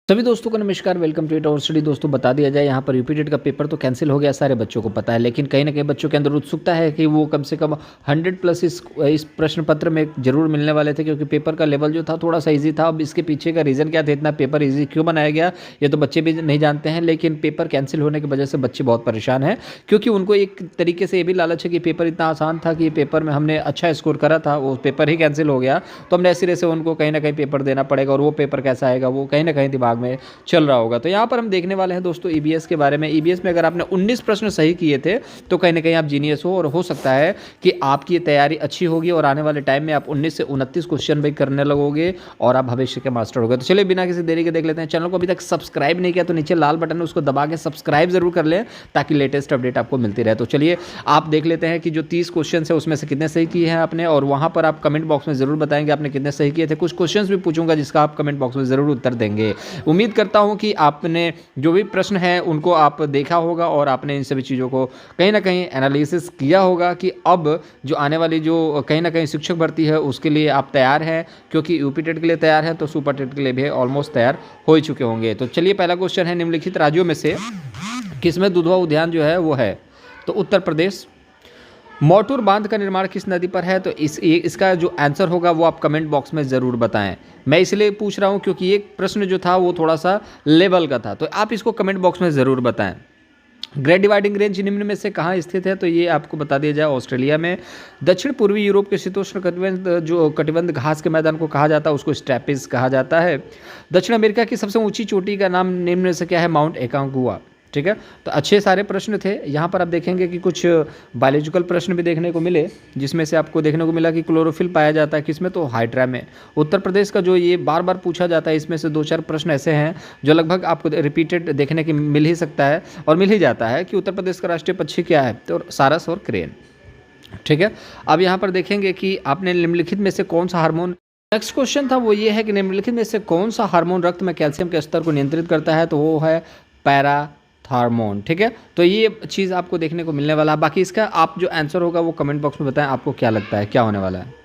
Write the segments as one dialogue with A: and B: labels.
A: सभी दोस्तों को नमस्कार। वेलकम टू इट और स्टडी। दोस्तों बता दिया जाए, यहाँ पर यूपी टेट का पेपर तो कैंसिल हो गया, सारे बच्चों को पता है, लेकिन कहीं ना कहीं बच्चों के अंदर उत्सुकता है कि वो कम से कम 100 प्लस इस प्रश्न पत्र में जरूर मिलने वाले थे, क्योंकि पेपर का लेवल जो था थोड़ा सा ईजी था। अब इसके पीछे का रीज़न क्या था, इतना पेपर ईजी क्यों बनाया गया, ये तो बच्चे भी नहीं जानते हैं। लेकिन पेपर कैंसिल होने की वजह से बच्चे बहुत परेशान हैं, क्योंकि उनको एक तरीके से ये भी लालच है कि पेपर इतना आसान था कि पेपर में हमने अच्छा स्कोर करा था, वो पेपर ही कैंसिल हो गया, तो हमने ऐसे से उनको कहीं ना कहीं पेपर देना पड़ेगा, और वो पेपर कैसा आएगा वो कहीं ना कहीं दिमाग में चल रहा होगा। तो यहाँ पर हम देखने वाले हैं दोस्तों ईबीएस के बारे में। ईबीएस में अगर आपने 19 प्रश्न सही किए थे तो कहीं ना कहीं आप जीनियस हो, और हो सकता है कि आपकी ये तैयारी अच्छी होगी और आने वाले टाइम में आप 19 से 29 क्वेश्चन भी करने लगोगे और आप भविष्य के मास्टर होगे। तो चलिए बिना किसी देरी के देख लेते हैं। चैनल को अभी तक सब्सक्राइब नहीं किया तो नीचे लाल बटन है, उसको दबा के सब्सक्राइब जरूर कर लें ताकि लेटेस्ट अपडेट आपको मिलती रहे। तो चलिए आप देख लेते हैं कि जो 30 क्वेश्चन है उसमें से कितने सही किए हैं आपने, और वहाँ पर आप कमेंट बॉक्स में जरूर बताएंगे आपने कितने सही किए थे। कुछ क्वेश्चन भी पूछूंगा जिसका आप कमेंट बॉक्स में जरूर उत्तर देंगे। उम्मीद करता हूँ कि आपने जो भी प्रश्न है उनको आप देखा होगा और आपने इन सभी चीज़ों को कहीं ना कहीं एनालिसिस किया होगा कि अब जो आने वाली जो कहीं ना कहीं शिक्षक भर्ती है उसके लिए आप तैयार हैं, क्योंकि यूपी टेट के लिए तैयार हैं तो सुपर टेट के लिए भी ऑलमोस्ट तैयार हो ही चुके होंगे। तो चलिए पहला क्वेश्चन है, निम्नलिखित राज्यों में से किसमें दुधवा उद्यान जो है वो है, तो उत्तर प्रदेश। मोटूर बांध का निर्माण किस नदी पर है, तो इसका जो आंसर होगा वो आप कमेंट बॉक्स में ज़रूर बताएं। मैं इसलिए पूछ रहा हूँ क्योंकि ये प्रश्न जो था वो थोड़ा सा लेवल का था, तो आप इसको कमेंट बॉक्स में ज़रूर बताएं। ग्रेट डिवाइडिंग रेंज निम्न में से कहाँ स्थित है, तो ये आपको बता दिया जाए ऑस्ट्रेलिया में। दक्षिण पूर्वी यूरोप के शीतोष्ण कटिबंध घास के मैदान को कहा जाता है उसको स्टेपिस कहा जाता है। दक्षिण अमेरिका की सबसे ऊंची चोटी का नाम निम्न में से क्या है, माउंट एकांगुआ। ठीक है, तो अच्छे सारे प्रश्न थे। यहाँ पर आप देखेंगे कि कुछ बायोलॉजिकल प्रश्न भी देखने को मिले, जिसमें से आपको देखने को मिला कि क्लोरोफिल पाया जाता है किसमें, तो हाइड्रा में। उत्तर प्रदेश का जो ये बार बार पूछा जाता है, इसमें से 2-4 प्रश्न ऐसे हैं जो लगभग आपको रिपीटेड देखने की मिल ही सकता है और मिल ही जाता है कि उत्तर प्रदेश का राष्ट्रीय पक्षी क्या है, तो सारस और क्रेन। ठीक है, अब यहाँ पर देखेंगे कि आपने निम्नलिखित में से कौन सा हार्मोन, नेक्स्ट क्वेश्चन था वो ये है कि निम्नलिखित में से कौन सा हार्मोन रक्त में कैल्शियम के स्तर को नियंत्रित करता है, तो वो है पैराथार्मोन। ठीक है, तो ये चीज़ आपको देखने को मिलने वाला है। बाकी इसका आप जो आंसर होगा वो कमेंट बॉक्स में बताएं आपको क्या लगता है क्या होने वाला है।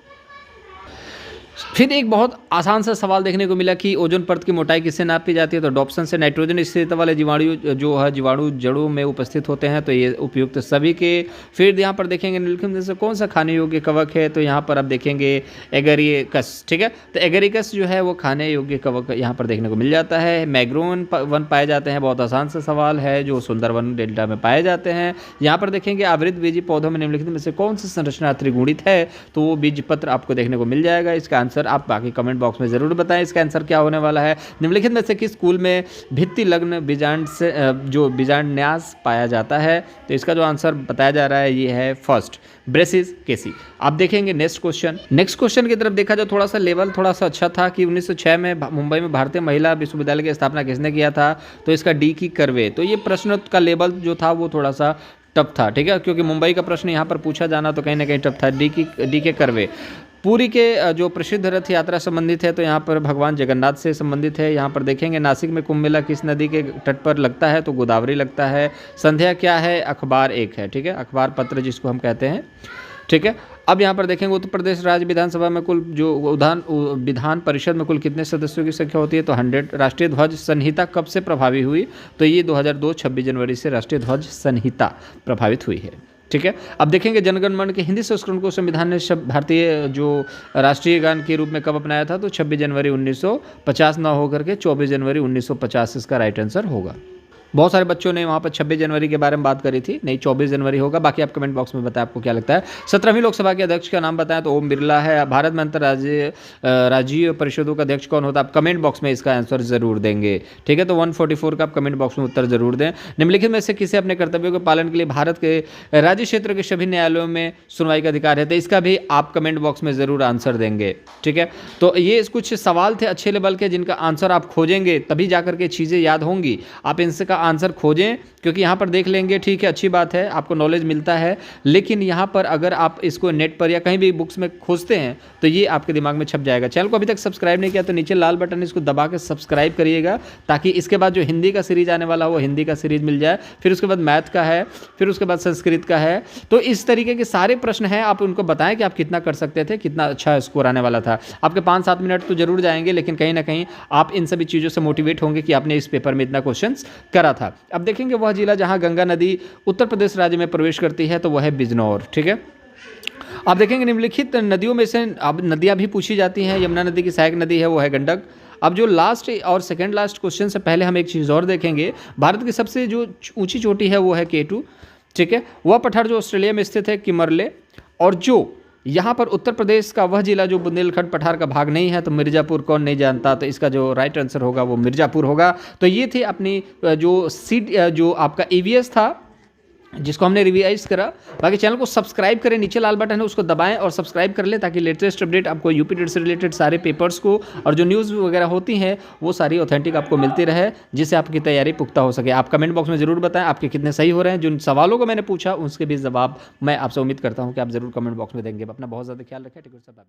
A: फिर एक बहुत आसान सा सवाल देखने को मिला कि ओजोन परत की मोटाई किससे नापी जाती है, तो डॉप्सन से। नाइट्रोजन स्थिरता वाले जीवाणु जो है जीवाणु जड़ों में उपस्थित होते हैं, तो ये उपयुक्त सभी के। फिर यहाँ पर देखेंगे निम्नलिखित में से कौन सा खाने योग्य कवक है, तो यहाँ पर आप देखेंगे एगरिकस। ठीक है, तो एगरिकस जो है वो खाने योग्य कवक यहाँ पर देखने को मिल जाता है। मैग्रोन वन पाए जाते हैं, बहुत आसान सा सवाल है, जो सुंदरवन डेल्टा में पाए जाते हैं। यहाँ पर देखेंगे आवृत बीजी पौधों में निम्नलिखित में से कौन सी संरचना त्रिगुणित है, तो वो बीज पत्र आपको देखने को मिल जाएगा। इसका आंसर आप बाकी कमेंट बॉक्स में जरूर बताएं इसका आंसर क्या होने वाला है। निम्नलिखित में से किस स्कूल में भित्ति लग्न बीजांड से जो बीजांडन्यास पाया जाता है, तो इसका जो आंसर बताया जा रहा है ये है फर्स्ट, ब्रेसिस केसी। आप देखेंगे नेक्स्ट क्वेश्चन की तरफ देखा जाए, थोड़ा सा लेवल थोड़ा सा अच्छा था कि 1906 में मुंबई में भारतीय महिला विश्वविद्यालय की स्थापना किसने किया था, तो इसका डी की कर्वे। तो ये प्रश्न का लेवल जो था वो थोड़ा सा टफ था। ठीक है, क्योंकि मुंबई का प्रश्न यहाँ पर पूछा जाना तो कहीं ना कहीं टफ था। डी के कर्वे पुरी के जो प्रसिद्ध रथ यात्रा संबंधित है, तो यहाँ पर भगवान जगन्नाथ से संबंधित है। यहाँ पर देखेंगे नासिक में कुंभ मेला किस नदी के तट पर लगता है, तो गोदावरी लगता है। संध्या क्या है, अखबार एक है। ठीक है, अखबार पत्र जिसको हम कहते हैं। ठीक है, अब यहाँ पर देखेंगे उत्तर प्रदेश राज्य विधानसभा में कुल जो विधान परिषद में कुल कितने सदस्यों की संख्या होती है, तो 100। राष्ट्रीय ध्वज संहिता कब से प्रभावी हुई, तो ये 2002 26 जनवरी से राष्ट्रीय ध्वज संहिता प्रभावित हुई है। ठीक है, अब देखेंगे जनगण मन के हिंदी संस्करण को संविधान ने भारतीय जो राष्ट्रीय गान के रूप में कब अपनाया था, तो 26 जनवरी 1950 ना होकर के 24 जनवरी 1950 इसका राइट आंसर होगा। बहुत सारे बच्चों ने वहाँ पर 26 जनवरी के बारे में बात करी थी, नहीं 24 जनवरी होगा। बाकी आप कमेंट बॉक्स में बताएं आपको क्या लगता है। 17वीं लोकसभा के अध्यक्ष का नाम बताएं, तो ओम बिरला है। भारत में अंतर्राज्यीय राज्यीय परिषदों का अध्यक्ष कौन होता है, आप कमेंट बॉक्स में इसका आंसर जरूर देंगे। ठीक है, तो 144 का आप कमेंट बॉक्स में उत्तर जरूर दें। निम्नलिखित में से किसे अपने कर्तव्यों के पालन के लिए भारत के राज्य क्षेत्र के सभी न्यायालयों में सुनवाई का अधिकार है, तो इसका भी आप कमेंट बॉक्स में जरूर आंसर देंगे। ठीक है, तो ये कुछ सवाल थे अच्छे लेवल के जिनका आंसर आप खोजेंगे तभी जाकर के चीज़ें याद होंगी। आप इनसे का आंसर खोजें, क्योंकि यहाँ पर देख लेंगे, ठीक है, अच्छी बात है, आपको नॉलेज मिलता है, लेकिन यहाँ पर अगर आप इसको नेट पर या कहीं भी बुक्स में खोजते हैं तो ये आपके दिमाग में छप जाएगा। चैनल को अभी तक सब्सक्राइब नहीं किया तो नीचे लाल बटन इसको दबा के सब्सक्राइब करिएगा, ताकि इसके बाद जो हिंदी का सीरीज आने वाला हो वो हिंदी का सीरीज मिल जाए, फिर उसके बाद मैथ का है, फिर उसके बाद संस्कृत का है। तो इस तरीके के सारे प्रश्न हैं, आप उनको बताएं कि आप कितना कर सकते थे, कितना अच्छा स्कोर आने वाला था। आपके 5-7 मिनट तो जरूर जाएंगे, लेकिन कहीं ना कहीं आप इन सभी चीज़ों से मोटिवेट होंगे कि आपने इस पेपर में इतना क्वेश्चंस करा था। अब देखेंगे वह जिला जहां गंगा नदी उत्तर प्रदेश राज्य में प्रवेश करती है, तो वह है बिजनौर। ठीक है, आप देखेंगे निम्नलिखित नदियों में से अब नदियां भी पूछी जाती हैं। यमुना नदी की सहायक नदी है वो है गंडक। अब जो लास्ट और सेकंड लास्ट क्वेश्चन से पहले हम एक चीज़ और देखेंगे, भारत की सबसे जो ऊंची चोटी है वो है K2। ठीक है, वह पठार जो ऑस्ट्रेलिया में स्थित है किमरले, और जो यहाँ पर उत्तर प्रदेश का वह जिला जो बुंदेलखंड पठार का भाग नहीं है, तो मिर्ज़ापुर, कौन नहीं जानता, तो इसका जो राइट आंसर होगा वो मिर्ज़ापुर होगा। तो ये थी अपनी जो सीट जो आपका EVS था जिसको हमने रिवाइज करा। बाकी चैनल को सब्सक्राइब करें, नीचे लाल बटन है उसको दबाएं और सब्सक्राइब कर लें, ताकि लेटेस्ट अपडेट आपको यूपी टेट से रिलेटेड सारे पेपर्स को और जो न्यूज़ वगैरह होती हैं वो सारी ऑथेंटिक आपको मिलती रहे, जिससे आपकी तैयारी पुख्ता हो सके। आप कमेंट बॉक्स में जरूर बताएं आपके कितने सही हो रहे हैं। जिन सवालों को मैंने पूछा उसके भी जवाब मैं आपसे उम्मीद करता हूँ कि आप जरूर कमेंट बॉक्स में देंगे। अपना बहुत ज़्यादा ख्याल रखें। ठीक है, सब बाय।